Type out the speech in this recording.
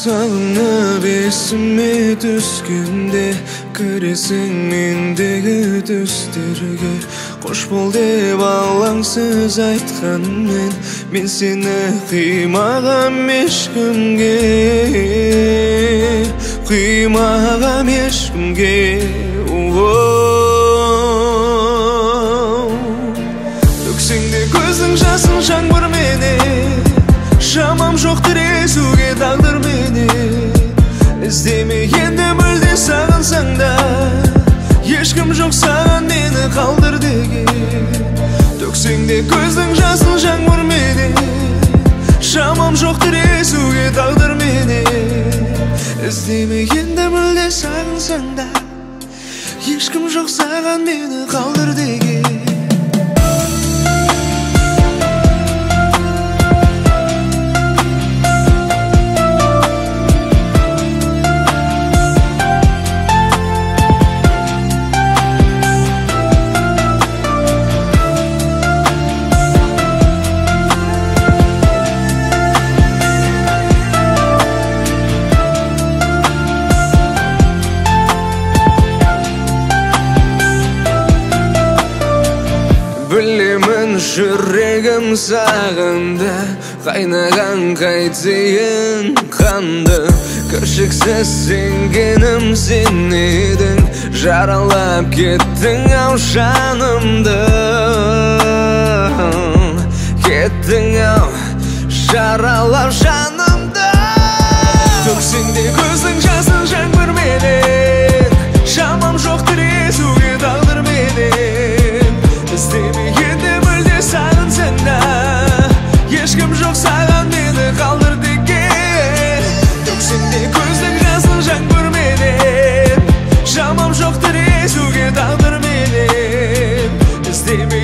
Sağına besime düşkünde Göresin mendegi düşlerge Koş bol dep alangsız aytkan men seni kıymagam eşkimge Kıymagam eşkimge Öksüngde gözün jasın жаңбыр meni Şamam joktur esuge taqdir meni İzdeme endi mülde sağınsaң da Ешкім жоқ саған мені қалдыр деген Төксеңде көздің жасын жаңбыр менен Шамам жоқ тіресуге тағдыр менен Іздеме енді мүлде сағынсаң да Ешкім жоқ саған мені қалдыр деген Білемін жүрегім сағынды Қайнаған қайтейін қанды Кіршіксіз сенгенім сен едің Жаралап кеттің ау жанымды Кеттің ау жаралап жанымды Төксеңде көздің жасын жаңбыр менен Шамам жоқ тіресуге тағдыр менен İzdeme енді мүлде сағынсаң да Ешкім жоқ саған мені қалдыр деген Төксеңде көздің жасын жаңбыр менен Шамам жоқ тіресуге тағдыр менен İzdeme